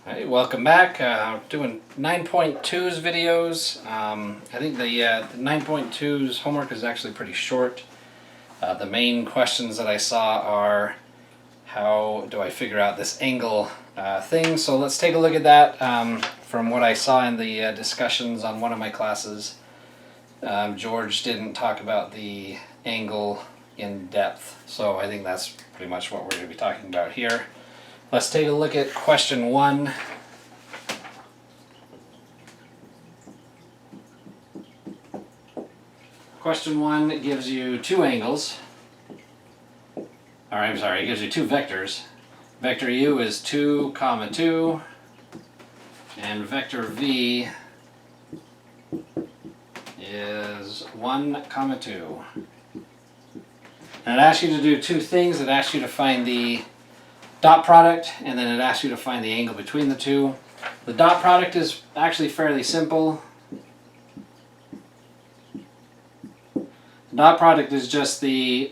Hey, welcome back. Doing 9.2's videos. I think the 9.2's homework is actually pretty short. The main questions that I saw are, how do I figure out this angle thing? So let's take a look at that from what I saw in the discussions on one of my classes. George didn't talk about the angle in depth, so I think that's pretty much what we're going to be talking about here. Let's take a look at question 1. Question 1 gives you two angles. Or I'm sorry, it gives you two vectors. Vector u is 2, 2, and vector v is 1, 2. And it asks you to do two things. It asks you to find the dot product, and then it asks you to find the angle between the two. The dot product is actually fairly simple. The dot product is just the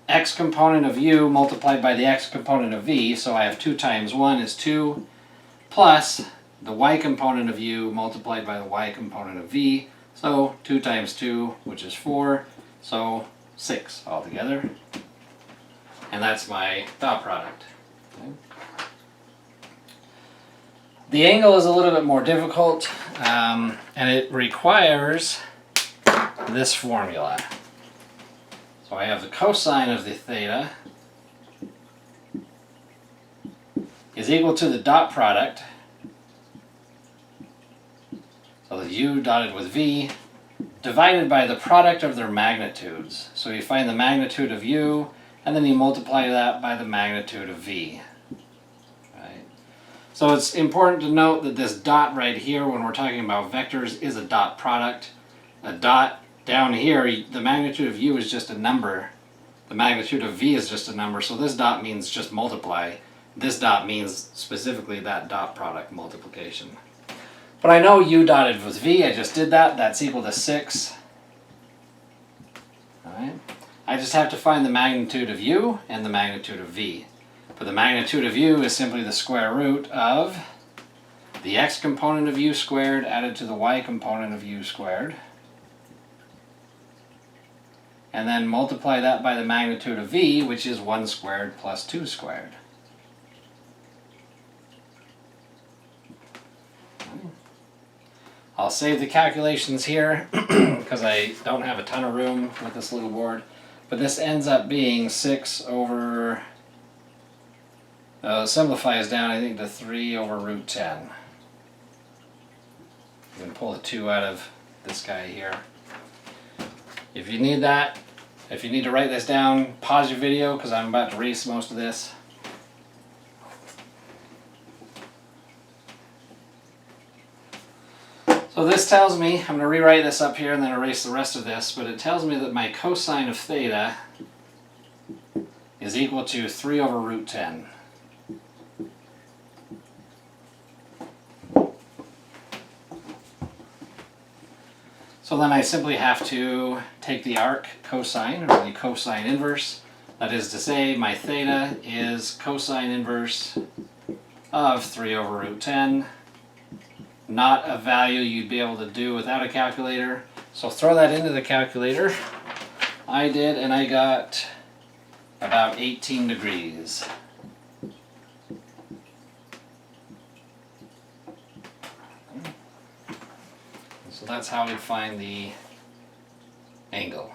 x component of u multiplied by the x component of v, so I have 2 times 1 is 2, plus the y component of u multiplied by the y component of v, so 2 times 2, which is 4, so 6 altogether. And that's my dot product. The angle is a little bit more difficult, and it requires this formula. So I have the cosine of the theta is equal to the dot product, so the u dotted with v, divided by the product of their magnitudes. So you find the magnitude of u, and then you multiply that by the magnitude of v. Right? So it's important to note that this dot right here, when we're talking about vectors, is a dot product. A dot down here, the magnitude of u is just a number. The magnitude of v is just a number, so this dot means just multiply. This dot means specifically that dot product multiplication. But I know u dotted with v, I just did that, that's equal to 6. Alright. I just have to find the magnitude of u and the magnitude of v. But the magnitude of u is simply the square root of the x component of u squared added to the y component of u squared. And then multiply that by the magnitude of v, which is 1 squared plus 2 squared. I'll save the calculations here because I don't have a ton of room with this little board. But this ends up being 6 over, simplifies down I think to 3 over root 10. You can pull the 2 out of this guy here. If you need that, if you need to write this down, pause your video because I'm about to erase most of this. So this tells me, I'm going to rewrite this up here and then erase the rest of this, but it tells me that my cosine of theta is equal to 3 over root 10. So then I simply have to take the arc cosine, or the cosine inverse. That is to say, my theta is cosine inverse of 3 over root 10. Not a value you'd be able to do without a calculator. So throw that into the calculator. I did, and I got about 18 degrees. So that's how we find the angle.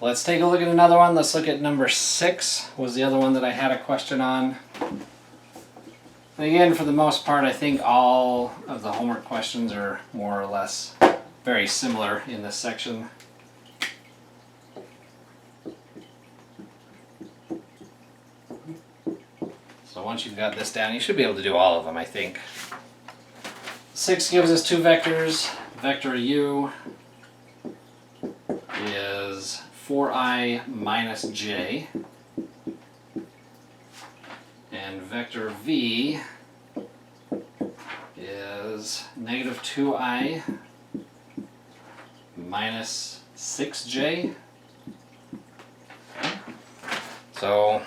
Let's take a look at another one. Let's look at number 6, was the other one that I had a question on. And again, for the most part, I think all of the homework questions are more or less very similar in this section. So once you've got this down, you should be able to do all of them, I think. 6 gives us two vectors. Vector u is 4i minus j, and vector v is negative 2i minus 6j. So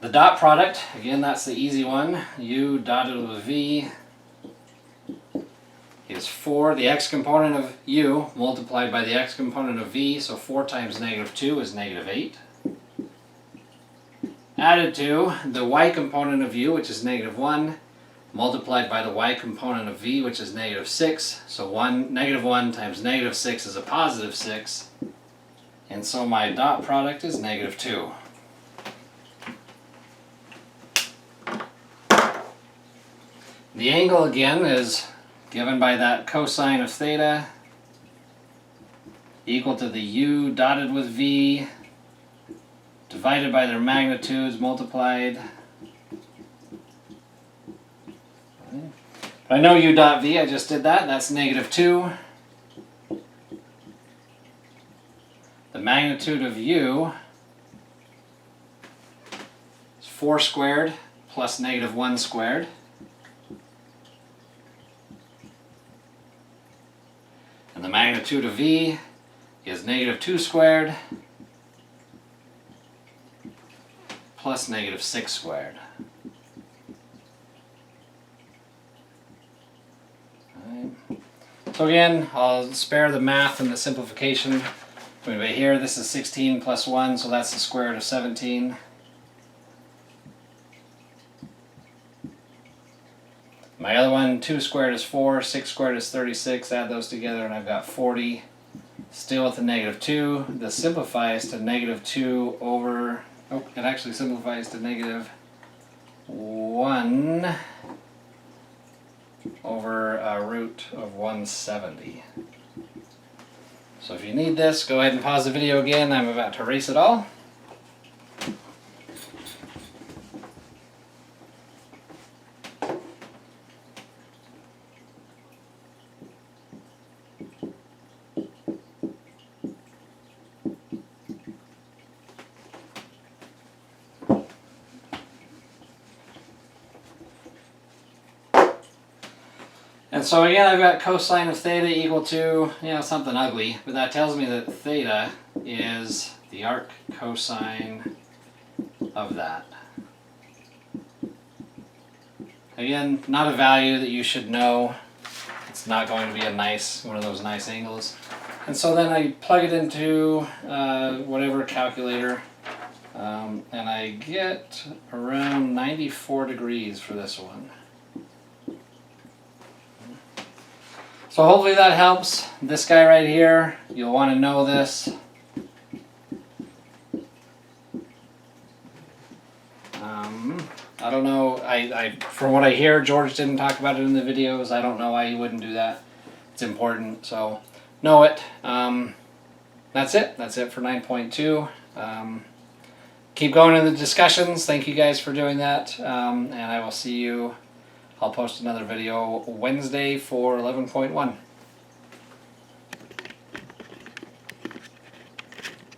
The dot product, again that's the easy one, u dotted with v is 4, the x component of u multiplied by the x component of v, so 4 times negative 2 is negative 8. Added to the y component of u, which is negative 1, multiplied by the y component of v, which is negative 6. So negative 1 times negative 6 is a positive 6. And so my dot product is negative 2. The angle again is given by that cosine of theta equal to the u dotted with v divided by their magnitudes multiplied. I know u dot v, I just did that, that's negative 2. The magnitude of u is 4 squared plus negative 1 squared. And the magnitude of v is negative 2 squared plus negative 6 squared. So again, I'll spare the math and the simplification. Anyway, here this is 16 plus 1, so that's the square root of 17. My other one, 2 squared is 4, 6 squared is 36, add those together and I've got 40. Still with the negative 2, this simplifies to negative 2 over, it actually simplifies to negative 1 over a root of 170. So if you need this, go ahead and pause the video again. I'm about to erase it all. And so again, I've got cosine of theta equal to, something ugly, but that tells me that theta is the arc cosine of that. Again, not a value that you should know. It's not going to be one of those nice angles. And so then I plug it into whatever calculator, and I get around 94 degrees for this one. So hopefully that helps. This guy right here, you'll want to know this. I don't know, from what I hear, George didn't talk about it in the videos. I don't know why he wouldn't do that. It's important, so know it. That's it. That's it for 9.2. Keep going in the discussions. Thank you guys for doing that. And I will see you. I'll post another video Wednesday for 11.1.